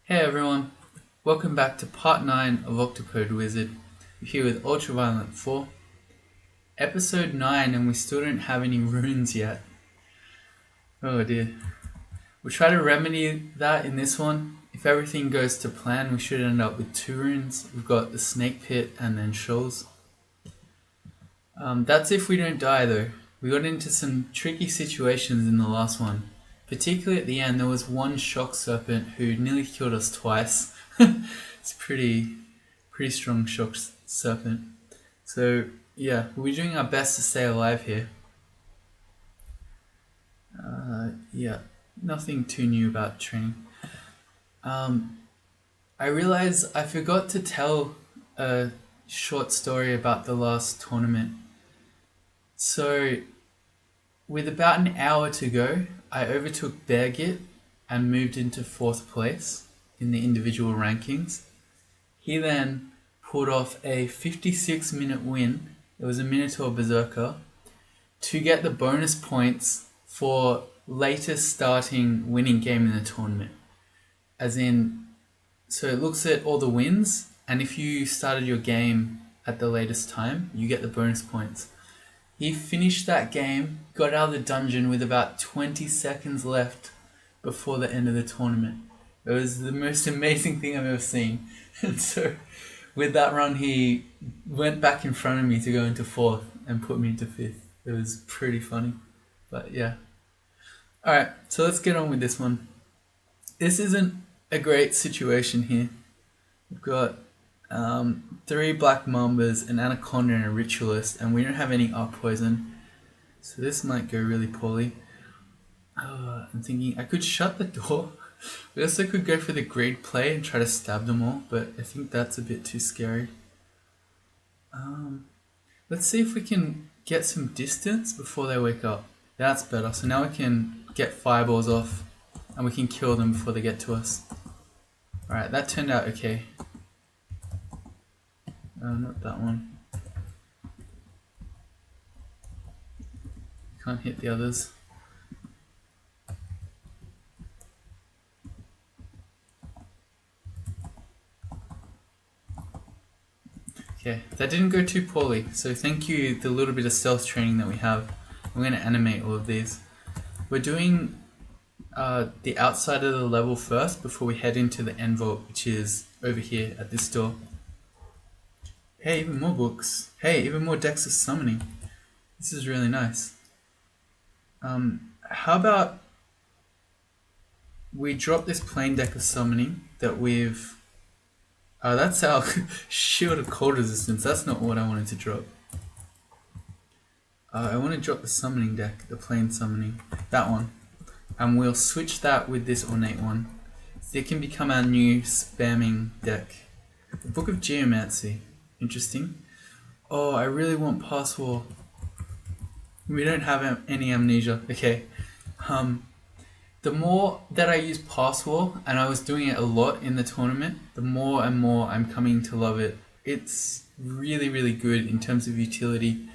Hey everyone, welcome back to part 9 of Octopode Wizard. We're here with Ultraviolent 4, episode 9, and we still don't have any runes yet. Oh dear. We'll try to remedy that in this one. If everything goes to plan, we should end up with 2 runes. We've got the snake pit and then shoals. That's if we don't die though. We got into some tricky situations in the last one. Particularly at the end, there was one shock serpent who nearly killed us twice. It's pretty strong shock serpent. So yeah, we're doing our best to stay alive here. Yeah, nothing too new about training. I realized I forgot to tell a short story about the last tournament. So with about an hour to go, I overtook Beargit and moved into 4th place in the individual rankings. He then pulled off a 56-minute win. It was a Minotaur Berserker to get the bonus points for latest starting winning game in the tournament. As in, so it looks at all the wins, and if you started your game at the latest time, you get the bonus points. He finished that game, got out of the dungeon with about 20 seconds left before the end of the tournament. It was the most amazing thing I've ever seen. And so with that run, he went back in front of me to go into 4th and put me into 5th. It was pretty funny. But yeah. Alright, so let's get on with this one. This isn't a great situation here. We've got 3 black mambas, an anaconda and a ritualist, and we don't have any art poison, so this might go really poorly. I'm thinking I could shut the door. We also could go for the greed play and try to stab them all, but I think that's a bit too scary. Let's see if we can get some distance before they wake up. That's better, so now we can get fireballs off and we can kill them before they get to us. Alright, that turned out okay. Not that one. Can't hit the others. Okay, that didn't go too poorly, so thank you the little bit of stealth training that we have. I'm going to animate all of these. We're doing the outside of the level first before we head into the end vault, which is over here at this door. Hey, even more books. Hey, even more decks of summoning. This is really nice. How about we drop this plain deck of summoning that we've... that's our shield of cold resistance. That's not what I wanted to drop. I want to drop the summoning deck, the plain summoning. That one. And we'll switch that with this ornate one. So it can become our new spamming deck. The Book of Geomancy. Interesting. Oh, I really want Pass War. We don't have any amnesia. Okay. The more that I use Pass War, and I was doing it a lot in the tournament, the more and more I'm coming to love it. It's really, really good in terms of utility.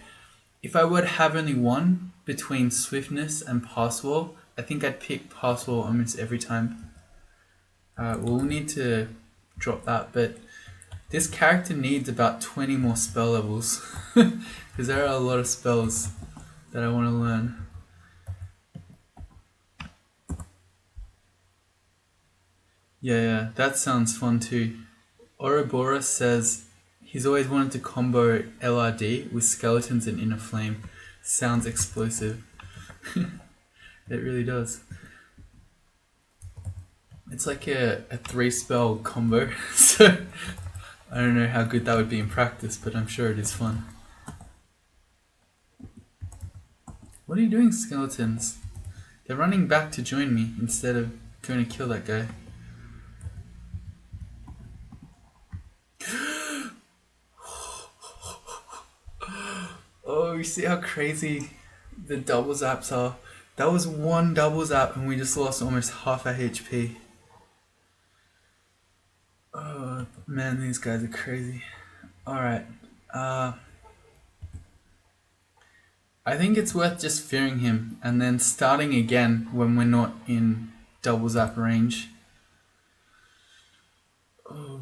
If I were to have only one between Swiftness and Pass War, I think I'd pick Pass War almost every time. We'll need to drop that, but this character needs about 20 more spell levels because there are a lot of spells that I want to learn. Yeah, that sounds fun too. Ouroboros says he's always wanted to combo LRD with skeletons and inner flame. Sounds explosive. It really does. It's like a 3-spell combo, so I don't know how good that would be in practice, but I'm sure it is fun. What are you doing, skeletons? They're running back to join me instead of going to kill that guy. Oh, you see how crazy the double zaps are? That was one double zap and we just lost almost half our HP. Oh man, these guys are crazy. Alright. I think it's worth just fearing him and then starting again when we're not in double zap range.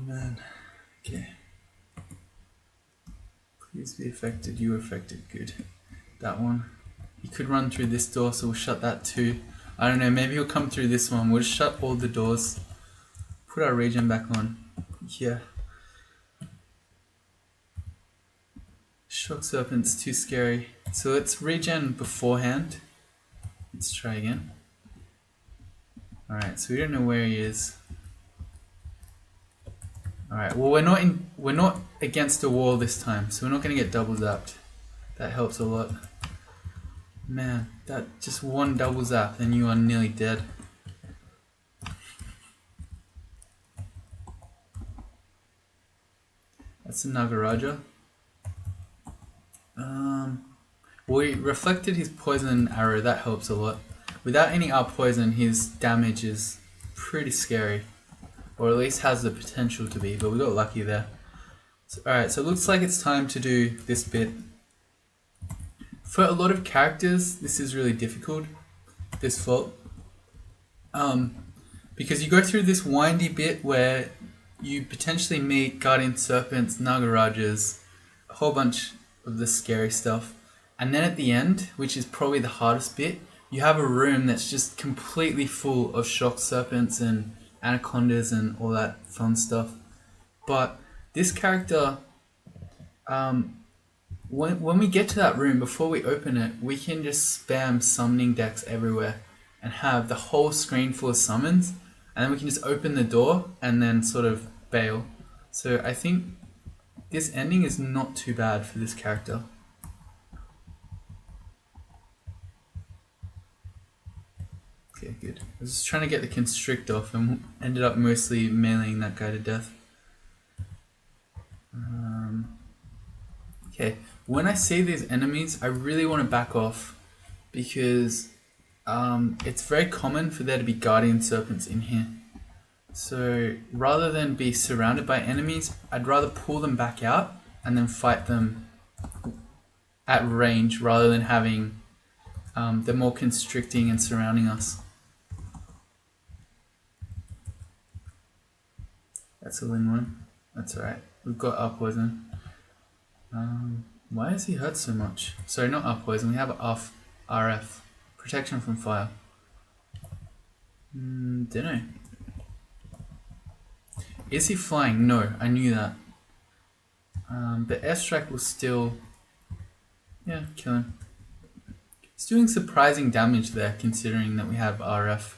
man. Okay. Please be affected. You affected. Good. That one. He could run through this door, so we'll shut that too. I don't know, maybe he'll come through this one. We'll just shut all the doors. Put our regen back on. Yeah. Shock Serpent's too scary. So let's regen beforehand. Let's try again. Alright, so we don't know where he is. Alright, well we're not against a wall this time, so we're not gonna get double zapped. That helps a lot. Man, that just one double zap and you are nearly dead. That's a Nagaraja. We reflected his poison arrow, that helps a lot. Without any up poison, his damage is pretty scary. Or at least has the potential to be, but we got lucky there. So, alright, so it looks like it's time to do this bit. For a lot of characters, this is really difficult, this fault. Because you go through this windy bit where you potentially meet Guardian Serpents, Nagarajas, a whole bunch of the scary stuff. And then at the end, which is probably the hardest bit, you have a room that's just completely full of Shock Serpents and Anacondas and all that fun stuff. But this character, when we get to that room, before we open it, we can just spam summoning decks everywhere and have the whole screen full of summons, and then we can just open the door and then sort of bail. So I think this ending is not too bad for this character. Okay, good. I was just trying to get the constrict off and ended up mostly meleeing that guy to death. Okay, when I see these enemies, I really want to back off because it's very common for there to be Guardian Serpents in here. So rather than be surrounded by enemies, I'd rather pull them back out and then fight them at range rather than having them more constricting and surrounding us. That's a win one. That's alright. We've got our poison. Why is he hurt so much? Sorry, not our poison. We have off RF. Protection from fire. Dunno. Is he flying? No, I knew that. But airstrike will still... yeah, kill him. He's doing surprising damage there, considering that we have RF.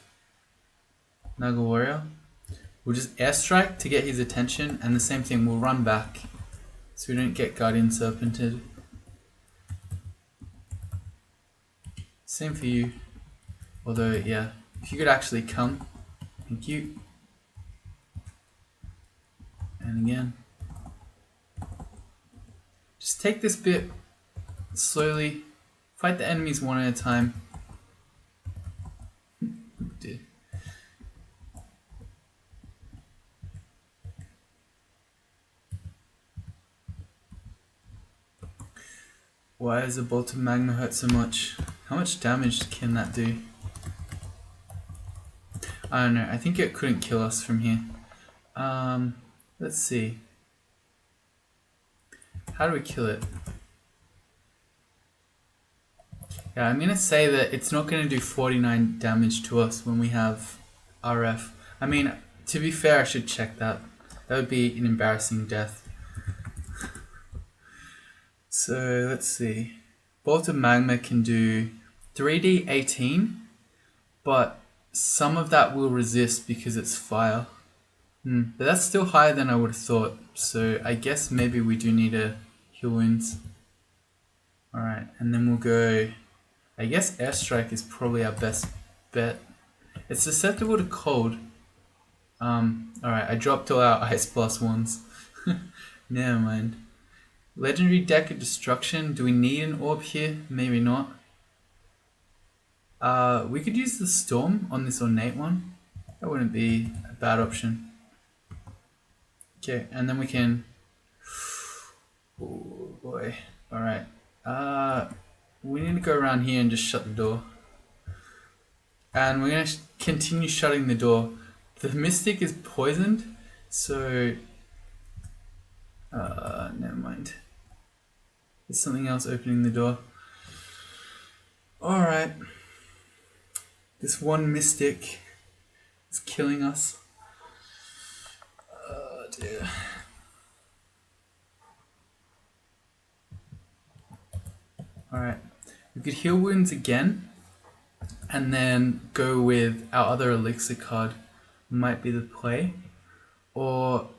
Naga Warrior. We'll just airstrike to get his attention, and the same thing, we'll run back so we don't get Guardian Serpented. Same for you. Although, yeah, if you could actually come. Thank you. And again. Just take this bit slowly. Fight the enemies one at a time. Dear. Why does the bolt of magma hurt so much? How much damage can that do? I don't know. I think it couldn't kill us from here. Let's see. How do we kill it? Yeah, I'm going to say that it's not going to do 49 damage to us when we have RF. I mean, to be fair, I should check that. That would be an embarrassing death. So, let's see. Bolt of Magma can do 3d 18, but some of that will resist because it's fire. But that's still higher than I would have thought, so I guess maybe we do need to heal wounds. Alright, and then we'll go... I guess airstrike is probably our best bet. It's susceptible to cold. Alright, I dropped all our ice plus ones. Never mind. Legendary Deck of Destruction. Do we need an orb here? Maybe not. We could use the Storm on this Ornate one. That wouldn't be a bad option. Okay, and then we can... oh boy. Alright. We need to go around here and just shut the door. And we're going to continue shutting the door. The Mystic is poisoned, so Never mind. There's something else opening the door. Alright. This one mystic is killing us. Oh dear. Alright. We could heal wounds again and then go with our other elixir card. Might be the play. Or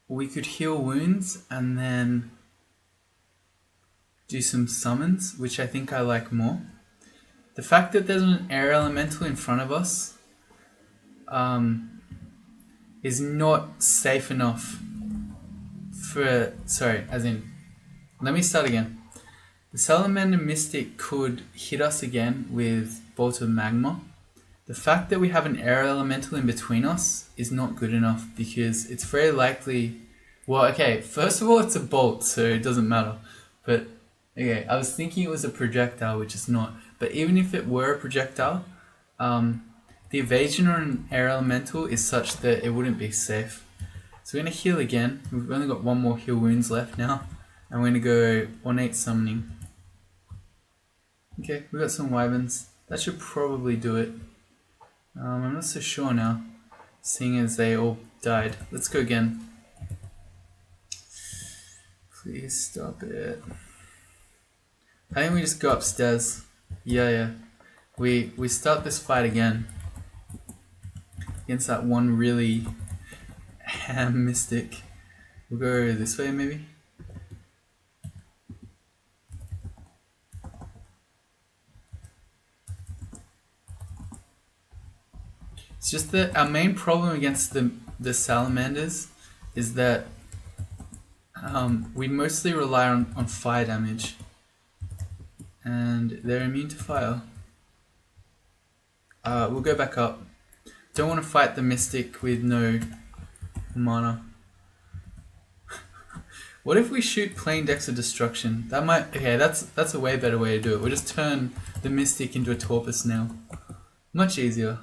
we could heal wounds and then do some summons, which I think I like more. The fact that there's an air elemental in front of us is not safe enough for... Sorry, as in... Let me start again. The Salamander Mystic could hit us again with Bolt of Magma. The fact that we have an air elemental in between us is not good enough because it's very likely... Well, okay, first of all, it's a bolt, so it doesn't matter. But, okay, I was thinking it was a projectile, which is not. But even if it were a projectile, the evasion on an air elemental is such that it wouldn't be safe. So we're going to heal again. We've only got one more heal wounds left now. And we're going to go ornate summoning. Okay, we got some wyverns. That should probably do it. I'm not so sure now, seeing as they all died. Let's go again. Please stop it. I think we just go upstairs. Yeah. We start this fight again against that one really ham mystic. We'll go this way maybe. It's just that our main problem against the salamanders is that we mostly rely on fire damage, and they're immune to fire. We'll go back up. Don't want to fight the mystic with no mana. What if we shoot plain decks of destruction? That might... Okay, that's a way better way to do it. We'll just turn the mystic into a torpor snail. Much easier.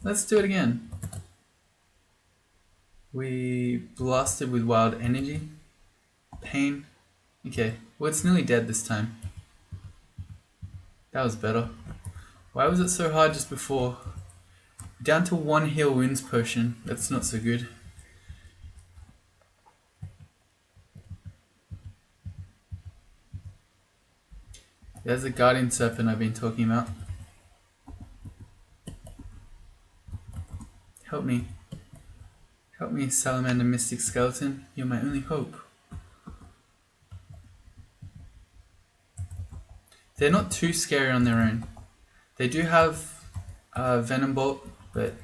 Let's do it again. We blasted with wild energy. Pain. Okay, well it's nearly dead this time. That was better. Why was it so hard just before? Down to one heal wounds potion. That's not so good. There's the guardian serpent I've been talking about. Help me. Help me, Salamander Mystic Skeleton. You're my only hope. They're not too scary on their own. They do have Venom Bolt, but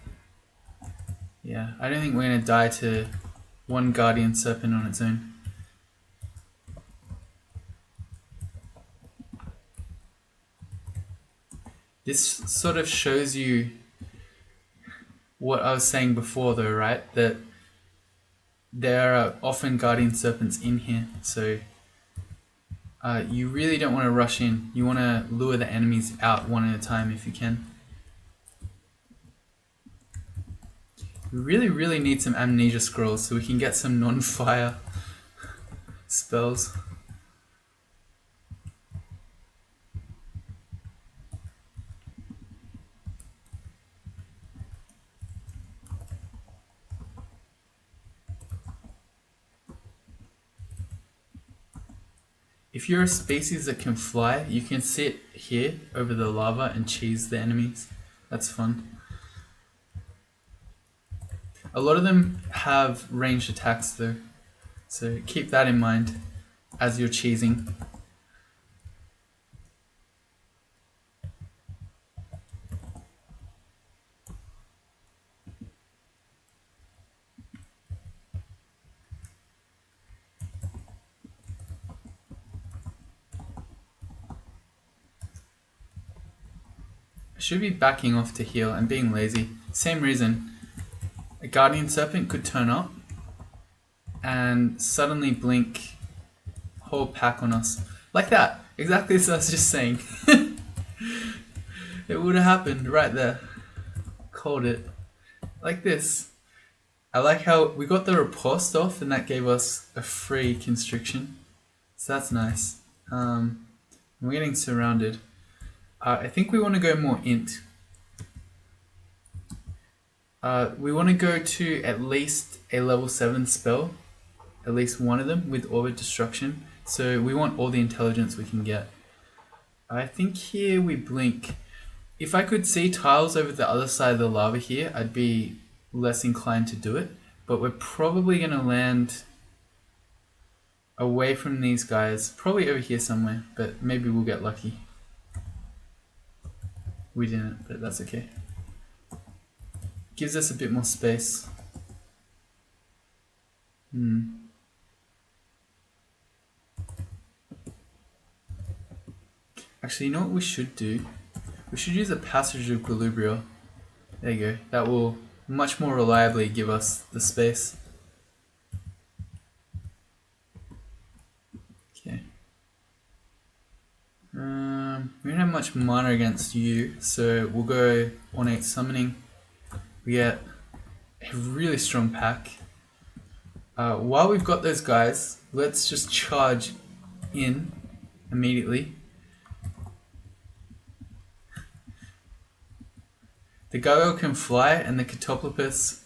yeah, I don't think we're going to die to one Guardian Serpent on its own. This sort of shows you what I was saying before though, right? That there are often Guardian Serpents in here, so you really don't want to rush in. You want to lure the enemies out one at a time if you can. We really need some amnesia scrolls so we can get some non-fire spells. If you're a species that can fly, you can sit here over the lava and cheese the enemies. That's fun. A lot of them have ranged attacks though, so keep that in mind as you're cheesing. I should be backing off to heal. I'm being lazy. Same reason. A Guardian Serpent could turn up and suddenly blink whole pack on us. Like that. Exactly as I was just saying. It would have happened right there. Called it. Like this. I like how we got the riposte off and that gave us a free constriction. So that's nice. We're getting surrounded. I think we want to go more int. We want to go to at least a level 7 spell. At least one of them with orbit destruction. So we want all the intelligence we can get. I think here we blink. If I could see tiles over the other side of the lava here, I'd be less inclined to do it. But we're probably going to land away from these guys. Probably over here somewhere, but maybe we'll get lucky. We didn't, but that's okay. Gives us a bit more space. Actually, you know what we should do? We should use a passage of Galubria. There you go. That will much more reliably give us the space. Okay. We don't have much mana against you, so we'll go ornate summoning. We get a really strong pack. While we've got those guys, let's just charge in immediately. The gargoyle can fly, and the Octopode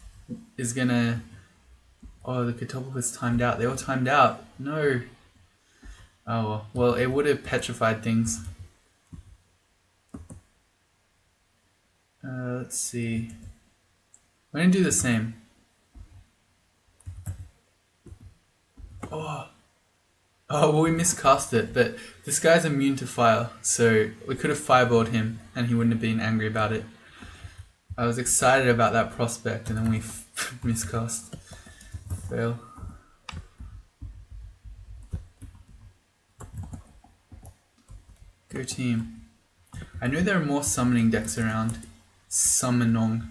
is gonna... Oh, the Octopode timed out. They all timed out. No. Oh, well, it would have petrified things. Let's see. We're gonna do the same. Oh, well, we miscast it, but this guy's immune to fire, so we could have fireballed him, and he wouldn't have been angry about it. I was excited about that prospect, and then we miscast. Fail. Go team. I know there are more summoning decks around. Summonong.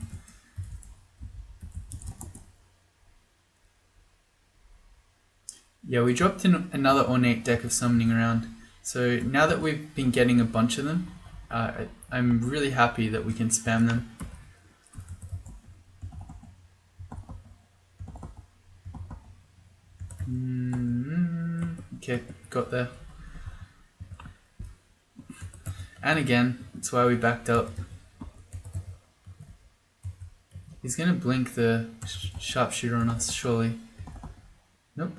Yeah, we dropped in another ornate deck of summoning around. So now that we've been getting a bunch of them, I'm really happy that we can spam them. Okay, got there. And again, that's why we backed up. He's gonna blink the sharpshooter on us, surely. Nope.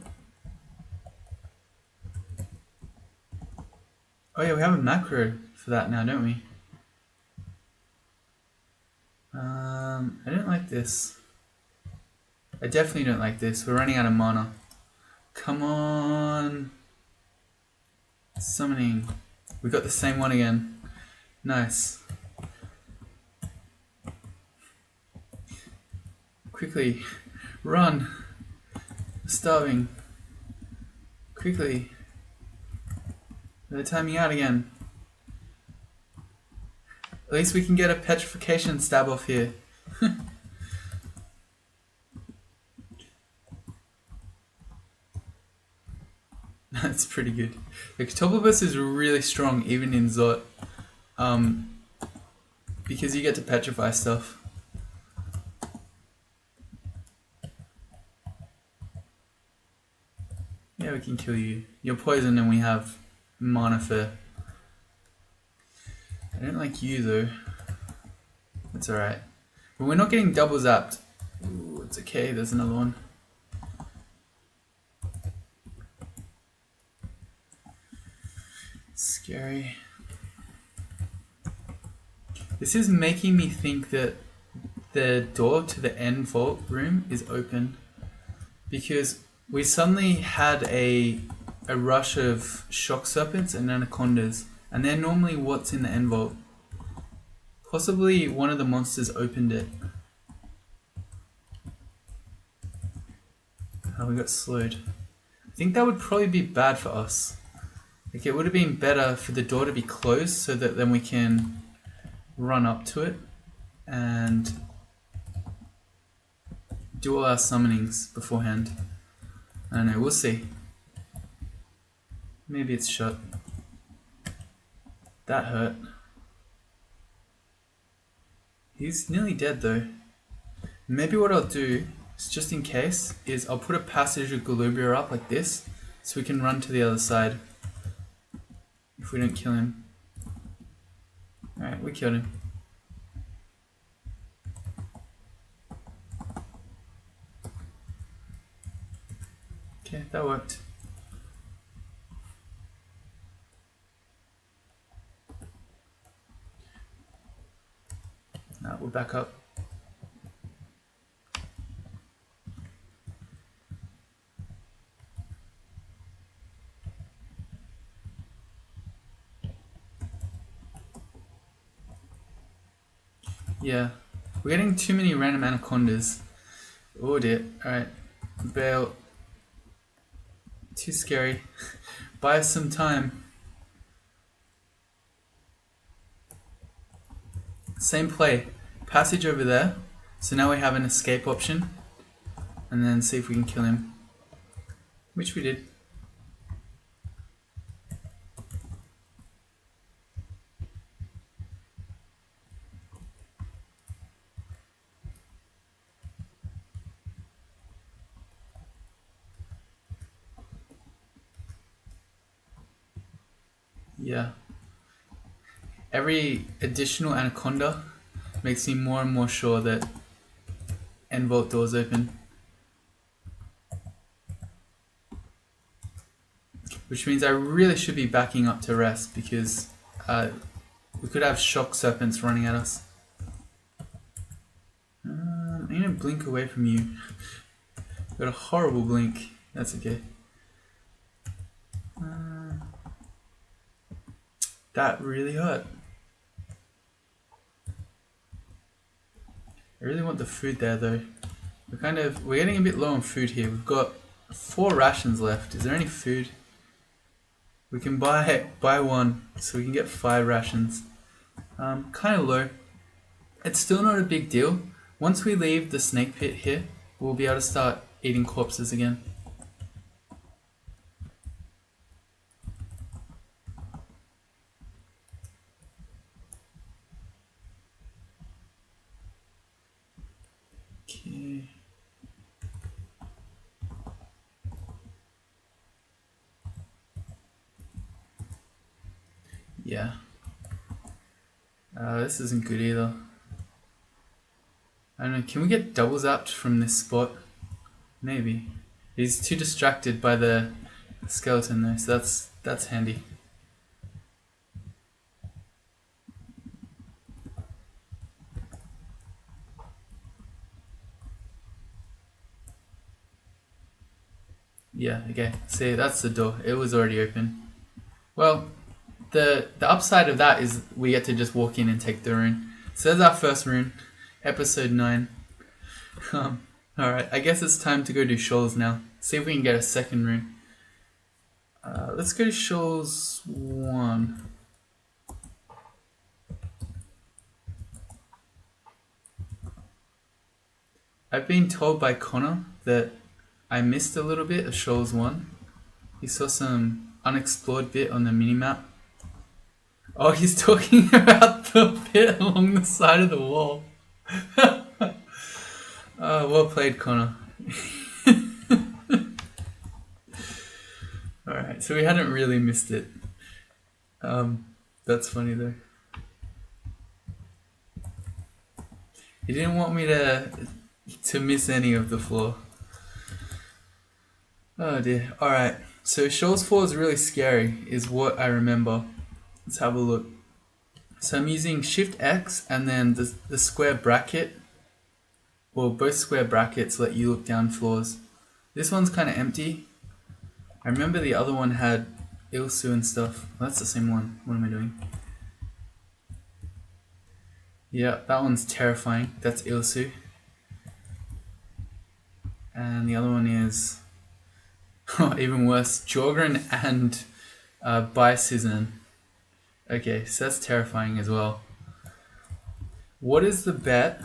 Oh yeah, we have a macro for that now, don't we? I don't like this. I definitely don't like this. We're running out of mana. Come on. Summoning. We got the same one again. Nice. Quickly. Run. Starving. Quickly. They're timing out again. At least we can get a petrification stab off here. That's pretty good. The Octopodes is really strong even in Zot. Because you get to petrify stuff. Yeah, we can kill you. You're poison and we have mana for... I don't like you though. That's alright. But we're not getting double zapped. Ooh, it's okay, there's another one. Scary. This is making me think that the door to the end vault room is open. Because we suddenly had a rush of shock serpents and anacondas. And they're normally what's in the end vault. Possibly one of the monsters opened it. Oh, we got slowed. I think that would probably be bad for us. Like, it would have been better for the door to be closed so that then we can run up to it and do all our summonings beforehand. I don't know, we'll see. Maybe it's shut. That hurt. He's nearly dead though. Maybe what I'll do, just in case, is I'll put a passage of Galubia up like this, so we can run to the other side if we don't kill him. Alright, we killed him. Okay, that worked. Now we're back up. Yeah, we're getting too many random anacondas. Oh dear. Alright, bail. Too scary. Buy us some time. Same play. Passage over there. So now we have an escape option. And then see if we can kill him. Which we did. Yeah. Every additional anaconda makes me more and more sure that end vault door's open. Which means I really should be backing up to rest because we could have shock serpents running at us. I'm gonna blink away from you. Got a horrible blink. That's okay. That really hurt. I really want the food there though. We're getting a bit low on food here. We've got 4 rations left. Is there any food? We can buy one, so we can get 5 rations. Kind of low. It's still not a big deal. Once we leave the snake pit here, we'll be able to start eating corpses again. Okay. Yeah. This isn't good either. I don't know, can we get double zapped from this spot? Maybe. He's too distracted by the skeleton though, so that's handy. Yeah, okay. See, that's the door. It was already open. Well, the upside of that is we get to just walk in and take the rune. So that's our first rune. Episode 9. Alright, I guess it's time to go do shoals now. See if we can get a second rune. Let's go to shoals 1. I've been told by Connor that I missed a little bit of shoals 1. He saw some unexplored bit on the minimap. Oh, he's talking about the bit along the side of the wall. Well played, Connor. Alright, so we hadn't really missed it. That's funny though. He didn't want me to miss any of the floor. Oh dear. Alright, so shoals 4 is really scary, is what I remember. Let's have a look. So I'm using Shift X and then the square bracket. Well, both square brackets let you look down floors. This one's kind of empty. I remember the other one had Ilsu and stuff. Well, that's the same one. What am I doing? Yeah, that one's terrifying. That's Ilsu. And the other one is even worse, Jorgren and Bison. Okay, so that's terrifying as well. What is the bet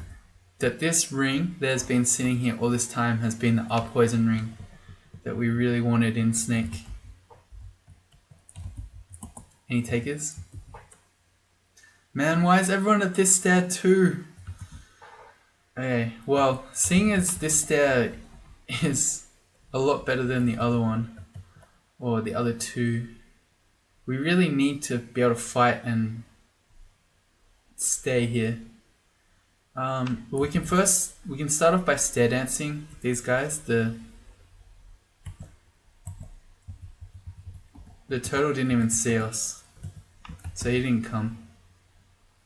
that this ring that has been sitting here all this time has been the poison ring that we really wanted in Snake? Any takers? Man, why is everyone at this stair too? Okay, well, seeing as this stair is a lot better than the other one, or the other two, we really need to be able to fight and stay here. But we can start off by stair dancing these guys. The turtle didn't even see us, so he didn't come.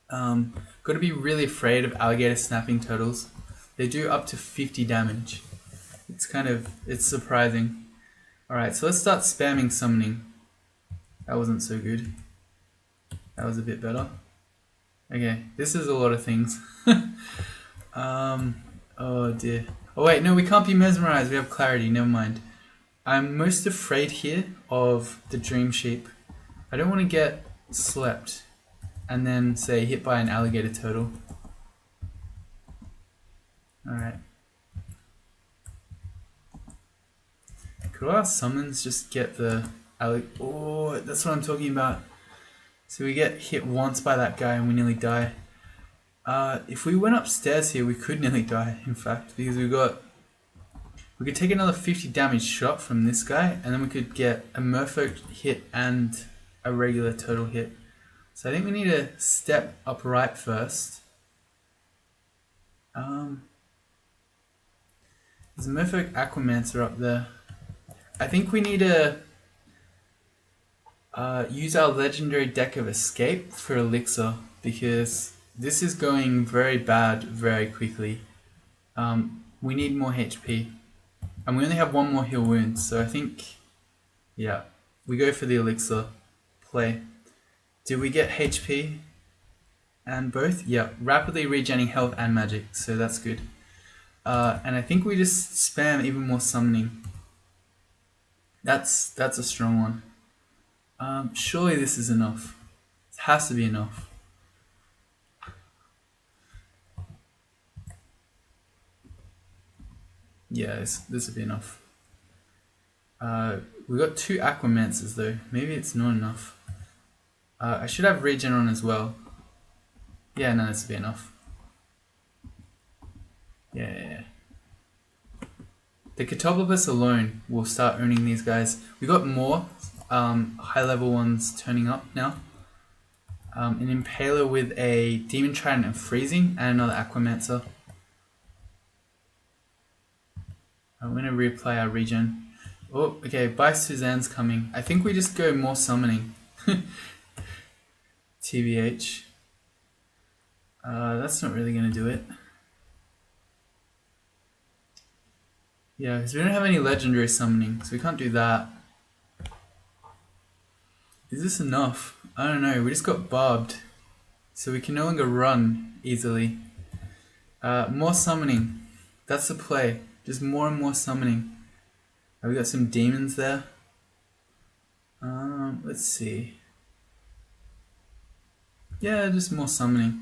Got to be really afraid of alligator snapping turtles. They do up to 50 damage. It's surprising. Alright, so let's start spamming summoning. That wasn't so good. That was a bit better. Okay, this is a lot of things. Oh dear. Oh wait, no, we can't be mesmerized. We have clarity, never mind. I'm most afraid here of the dream sheep. I don't want to get slept and then, say, hit by an alligator turtle. Alright. Could our summons just get the oh, that's what I'm talking about. So we get hit once by that guy and we nearly die. If we went upstairs here, we could nearly die, in fact, because we could take another 50 damage shot from this guy, and then we could get a merfolk hit and a regular turtle hit. So I think we need to step upright first. There's a merfolk aquamancer up there. I think we need to use our legendary deck of escape for elixir, because this is going very bad very quickly. We need more HP. And we only have one more heal wounds, so I think, yeah, we go for the elixir. Play. Did we get HP and both? Yeah, rapidly regenerating health and magic, so that's good. And I think we just spam even more summoning. That's a strong one. Surely this is enough. It has to be enough. Yeah, this will be enough. We got 2 aquamancers though. Maybe it's not enough. I should have regen on as well. Yeah, no, this will be enough. Yeah. The Octopode alone will start owning these guys. We got more high level ones turning up now. An Impaler with a Demon Trident and Freezing, and another Aquamancer. I'm going to reapply our regen. Oh, okay, By Suzanne's coming. I think we just go more summoning. TBH. That's not really going to do it. Yeah, because we don't have any legendary summoning, so we can't do that. Is this enough? I don't know, we just got barbed. So we can no longer run easily. More summoning. That's the play. Just more and more summoning. We got some demons there. Let's see. Yeah, just more summoning.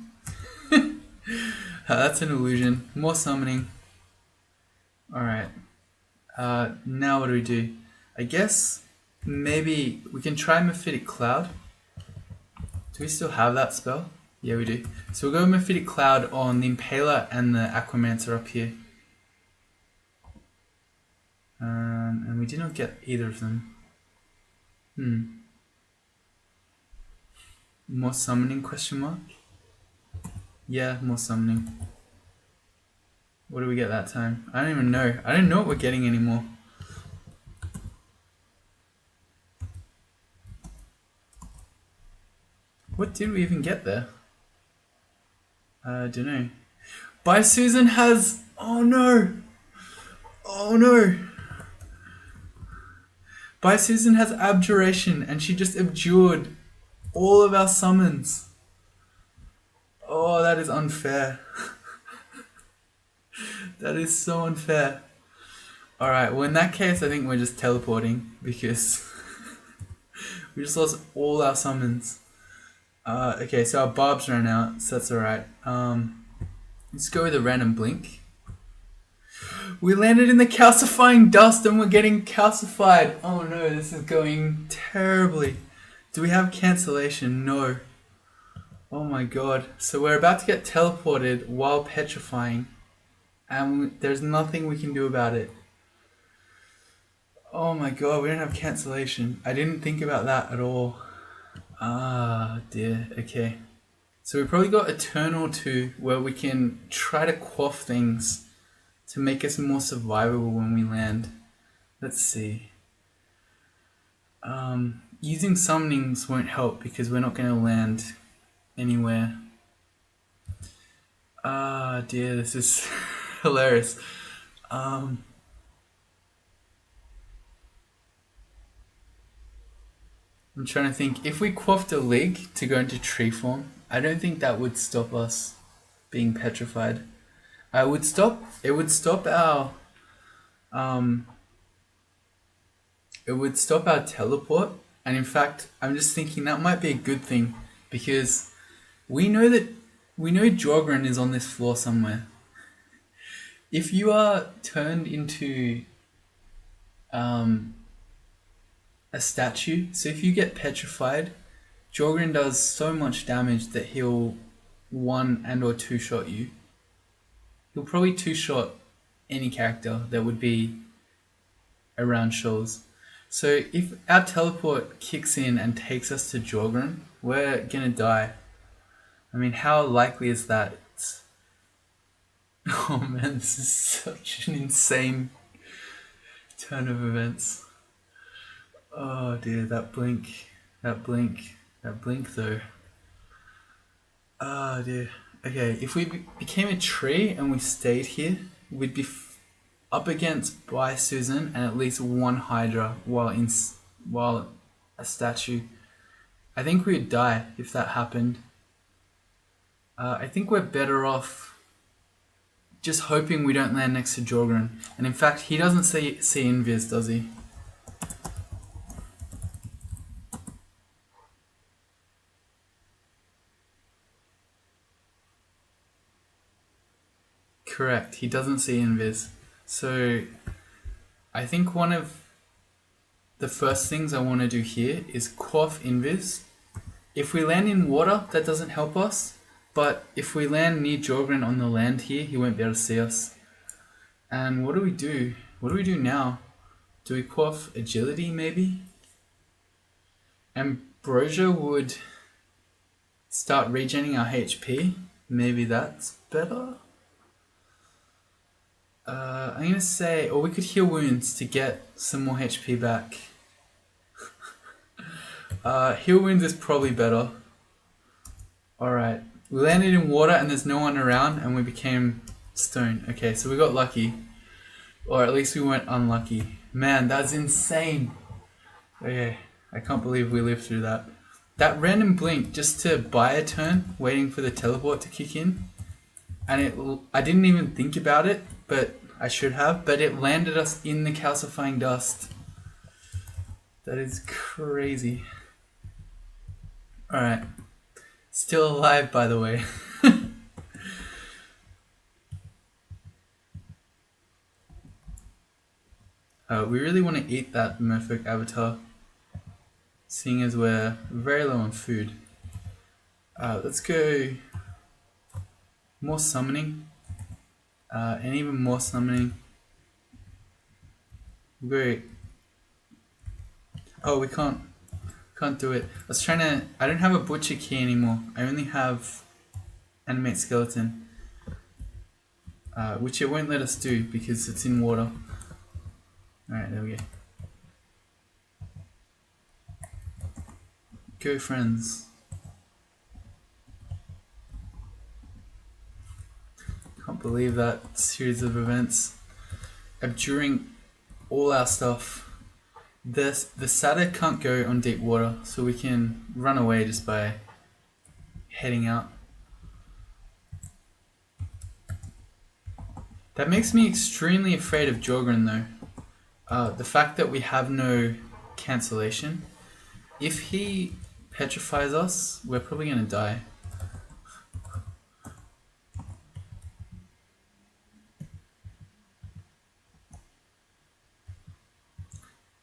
That's an illusion. More summoning. Alright. Now what do? I guess maybe we can try Mephitic Cloud. Do we still have that spell? Yeah, we do. So we'll go Mephitic Cloud on the Impaler and the Aquamancer up here. And we did not get either of them. More summoning, question mark? Yeah, more summoning. What do we get that time? I don't even know. I don't know what we're getting anymore. What did we even get there? I don't know. By Susan has... Oh no! Oh no! By Susan has Abjuration, and she just abjured all of our summons. Oh, that is unfair. That is so unfair. Alright, well in that case I think we're just teleporting, because we just lost all our summons. Okay, so our barbs ran out, so that's alright. Let's go with a random blink. We landed in the calcifying dust and we're getting calcified. Oh no, this is going terribly. Do we have cancellation? No. Oh my god. So we're about to get teleported while petrifying. and there's nothing we can do about it. Oh my god, we don't have cancellation. I didn't think about that at all. Ah, dear. Okay. So we probably got a turn or two where we can try to quaff things to make us more survivable when we land. Let's see. Using summonings won't help because we're not going to land anywhere. Ah, dear, this is hilarious. I'm trying to think. If we quaffed a lig to go into tree form, I don't think that would stop us being petrified. It would stop our it would stop our teleport, and in fact, I'm just thinking that might be a good thing because we know Jorgren is on this floor somewhere. If you are turned into a statue, so if you get petrified, Jorgren does so much damage that he'll one and or two shot you. He'll probably two shot any character that would be around shoals. So if our teleport kicks in and takes us to Jorgren, we're gonna die. I mean, how likely is that? Oh man, this is such an insane turn of events. Oh dear, that blink though. Oh dear. Okay, if we became a tree and we stayed here, we'd be up against by Susan and at least one Hydra while a statue. I think we'd die if that happened. I think we're better off just hoping we don't land next to Jorgren. And in fact, he doesn't see invis, does he? Correct, he doesn't see invis. So I think one of the first things I want to do here is quaff invis. If we land in water, that doesn't help us. But if we land near Jorgren on the land here, he won't be able to see us. And what do we do? What do we do now? Do we quaff agility maybe? Ambrosia would start regenerating our HP. Maybe that's better. I'm gonna say, or we could heal wounds to get some more HP back. Heal wounds is probably better. Alright, we landed in water and there's no one around and we became stone. Okay, so we got lucky. Or at least we weren't unlucky. Man, that's insane. Okay, I can't believe we lived through that. That random blink just to buy a turn, waiting for the teleport to kick in. And I didn't even think about it, but I should have. But it landed us in the calcifying dust. That is crazy. Alright. Still alive, by the way. We really want to eat that merfolk avatar, seeing as we're very low on food. Let's go more summoning, and even more summoning. We'll go. Oh, we can't do it. I was trying to. I don't have a butcher key anymore. I only have animate skeleton, which it won't let us do because it's in water. Alright, there we go. Go, friends. Can't believe that series of events. Abjuring all our stuff. The satyr can't go on deep water, so we can run away just by heading out. That makes me extremely afraid of Jorgren though. The fact that we have no cancellation. If he petrifies us, we're probably gonna die.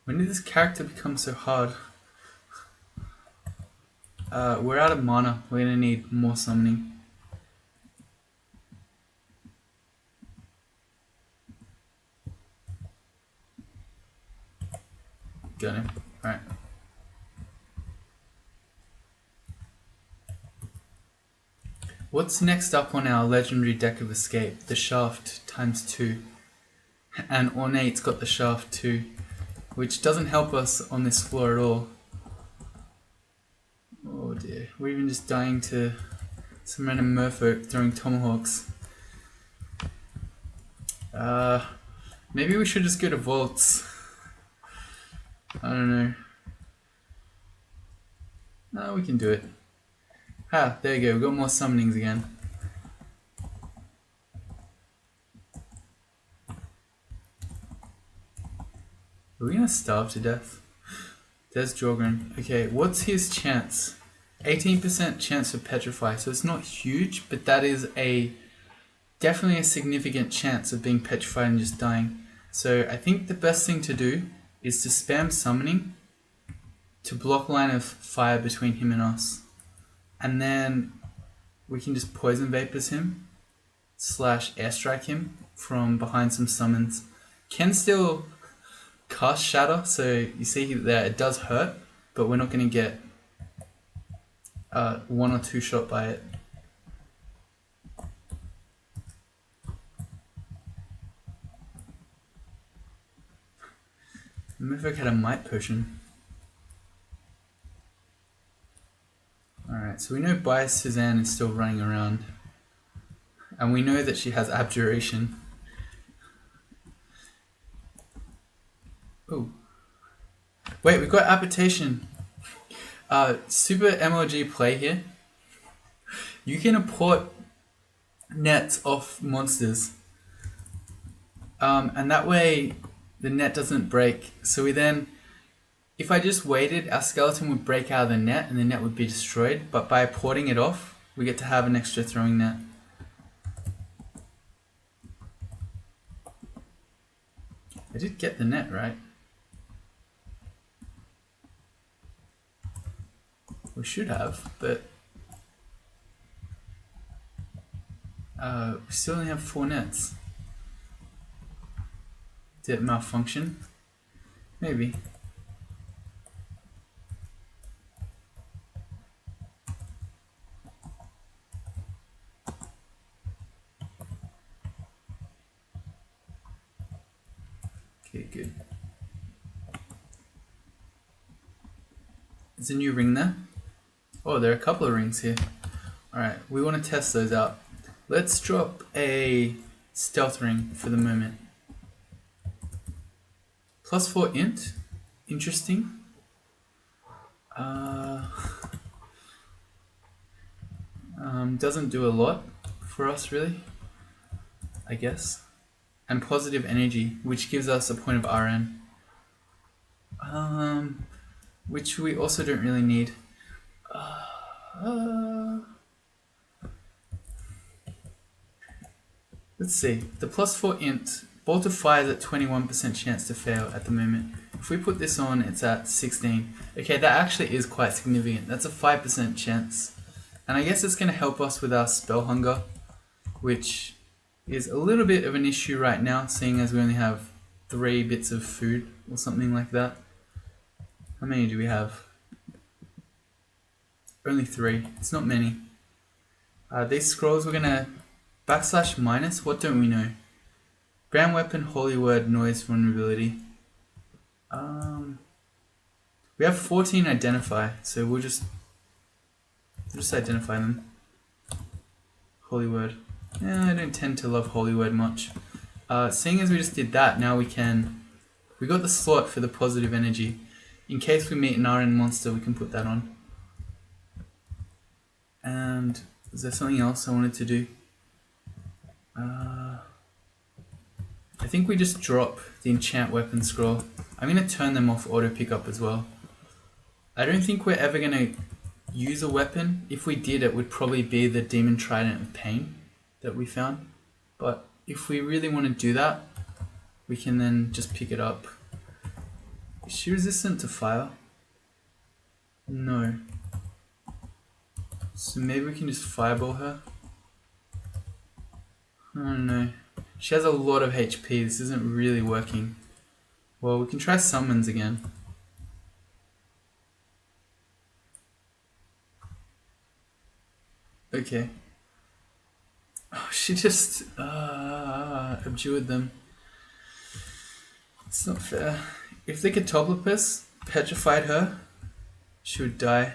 When did this character become so hard? We're out of mana. We're gonna need more summoning. got him. Alright. What's next up on our legendary deck of escape? The shaft ×2. And Ornate's got the shaft too, which doesn't help us on this floor at all. Oh dear, we're even just dying to some random merfolk throwing tomahawks. Maybe we should just go to vaults. I don't know. No, we can do it. Ah, there you go, we've got more summonings again. Are we gonna starve to death? There's Jorgren. Okay, what's his chance? 18% chance of petrify, so it's not huge, but that is definitely a significant chance of being petrified and just dying. So I think the best thing to do is to spam summoning to block line of fire between him and us. And then we can just poison vapors him / airstrike him from behind some summons. Can still cast shatter, so you see there it does hurt, but we're not going to get 1 or 2 shot by it. Remember if I had a might potion. Alright, so we know Bias Suzanne is still running around. And we know that she has abjuration. Oh. Wait, we've got application. Super MLG play here. You can import nets off monsters. And that way the net doesn't break. So we then, if I just waited, our skeleton would break out of the net and the net would be destroyed. But by porting it off, we get to have an extra throwing net. I did get the net right. We should have, but we still only have 4 nets. Did it malfunction? Maybe. Okay, good. There's a new ring there. Oh, there are a couple of rings here. Alright, we want to test those out. Let's drop a stealth ring for the moment. +4 int. Interesting. Doesn't do a lot for us really, I guess. And positive energy, which gives us a point of RN. Which we also don't really need. Let's see. The +4 int. Bolt of Fire is at 21% chance to fail at the moment. If we put this on, it's at 16. Okay, that actually is quite significant. That's a 5% chance. And I guess it's going to help us with our spell hunger, which is a little bit of an issue right now, seeing as we only have 3 bits of food or something like that. How many do we have? Only 3. It's not many. These scrolls we're going to /- what don't we know? Brand weapon, holy word, noise, vulnerability. We have 14 identify, so we'll just identify them. Holy word. Yeah, I don't tend to love holy word much. Seeing as we just did that, now we got the slot for the positive energy. In case we meet an RN monster, we can put that on. And is there something else I wanted to do? I think we just drop the enchant weapon scroll. I'm going to turn them off auto pickup as well. I don't think we're ever going to use a weapon. If we did, it would probably be the Demon Trident of Pain that we found. But if we really want to do that, we can then just pick it up. Is she resistant to fire? No. So maybe we can just fireball her? I don't know. She has a lot of HP, this isn't really working. Well, we can try summons again. Okay. Oh, she just abjured them. It's not fair. If the Octopus petrified her, she would die.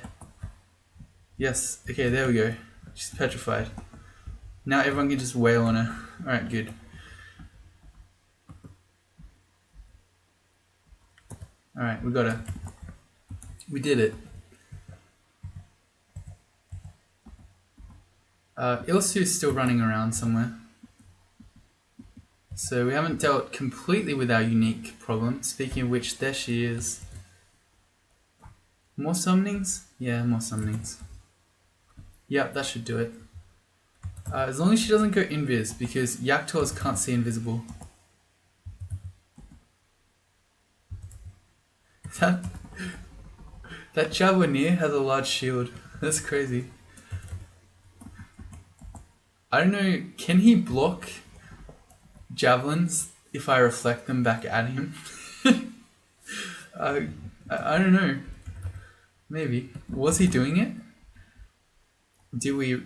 Yes. Okay, there we go. She's petrified. Now everyone can just wail on her. Alright, good. Alright, we got her. We did it. Ilsu's still running around somewhere. So we haven't dealt completely with our unique problem. Speaking of which, there she is. More summonings? Yeah, more summonings. Yep, that should do it. As long as she doesn't go invis, because Yaktors can't see invisible. That Javanir has a large shield. That's crazy. I don't know, can he block javelins if I reflect them back at him? I don't know. Maybe. Was he doing it? Did we...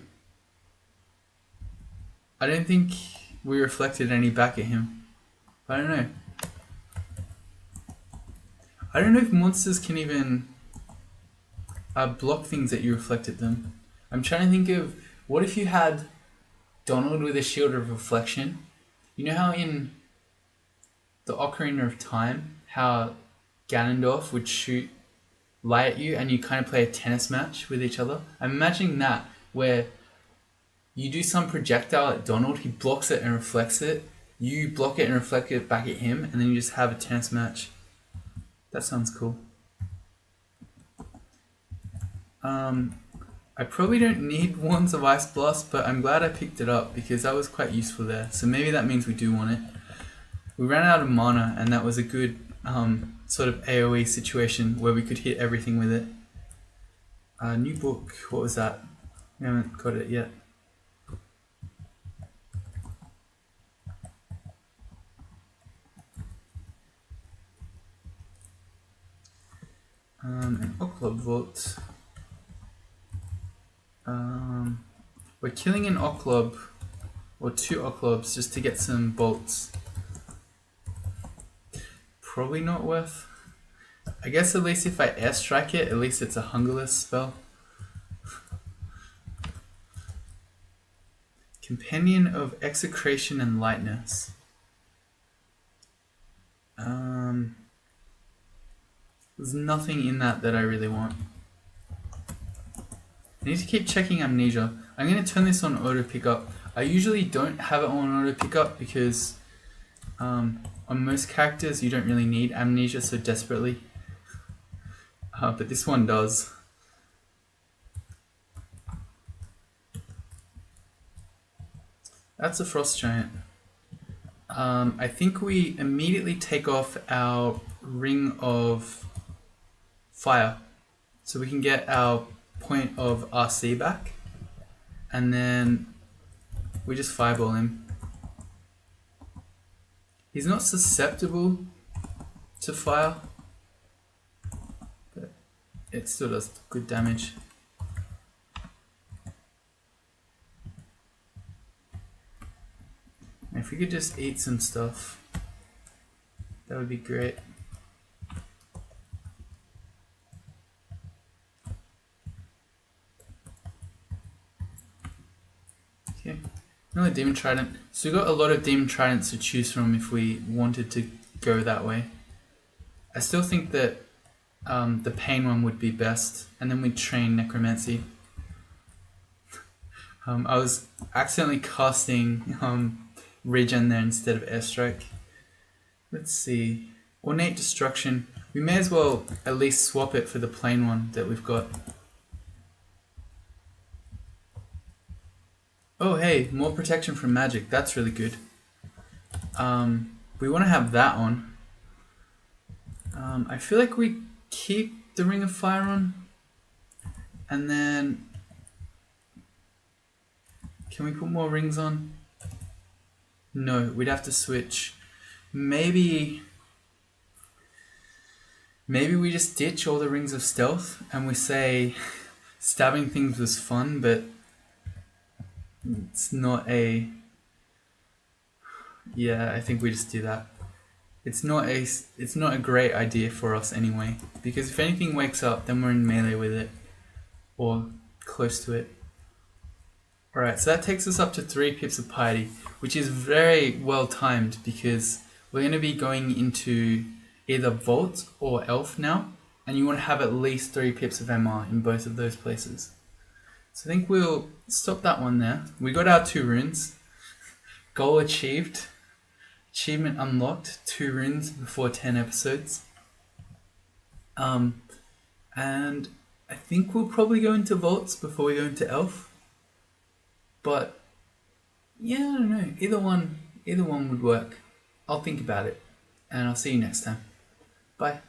I don't think we reflected any back at him. I don't know. I don't know if monsters can even block things that you reflect at them. I'm trying to think of... What if you had Donald with a shield of reflection? You know how in the Ocarina of Time, how Ganondorf would shoot light at you and you kind of play a tennis match with each other? I'm imagining that, where you do some projectile at Donald, he blocks it and reflects it, you block it and reflect it back at him, and then you just have a tennis match. That sounds cool. I probably don't need Wands of Ice Blast, but I'm glad I picked it up because that was quite useful there. So maybe that means we do want it. We ran out of mana, and that was a good sort of AoE situation where we could hit everything with it. New book, what was that? We haven't got it yet. An Octopode. We're killing an Octopode, or 2 Octopodes, just to get some bolts. Probably not worth. I guess at least if I airstrike it, at least it's a hungerless spell. Companion of Execration and Lightness. There's nothing in that I really want. I need to keep checking Amnesia. I'm going to turn this on auto pickup. I usually don't have it on auto pickup because on most characters you don't really need Amnesia so desperately. But this one does. That's a Frost Giant. I think we immediately take off our Ring of Fire so we can get our point of RC back, and then we just fireball him. He's not susceptible to fire, but it still does good damage. And if we could just eat some stuff, that would be great. Okay, another Demon Trident. So we got a lot of Demon Tridents to choose from if we wanted to go that way. I still think that the Pain one would be best, and then we'd train Necromancy. I was accidentally casting Regen there instead of Airstrike. Let's see. Ornate Destruction. We may as well at least swap it for the plain one that we've got. Oh hey, more protection from magic. That's really good. We want to have that on. I feel like we keep the Ring of Fire on. And then... Can we put more rings on? No, we'd have to switch. Maybe we just ditch all the Rings of Stealth and we say stabbing things was fun, but It's not a... Yeah, I think we just do that. It's not a great idea for us anyway, because if anything wakes up, then we're in melee with it, or close to it. Alright, so that takes us up to 3 pips of piety, which is very well timed because we're going to be going into either Vault or Elf now, and you want to have at least 3 pips of MR in both of those places. So I think we'll stop that one there. We got our 2 runes. Goal achieved. Achievement unlocked. 2 runes before 10 episodes. And I think we'll probably go into Vaults before we go into Elf. But yeah, I don't know. Either one would work. I'll think about it, and I'll see you next time. Bye.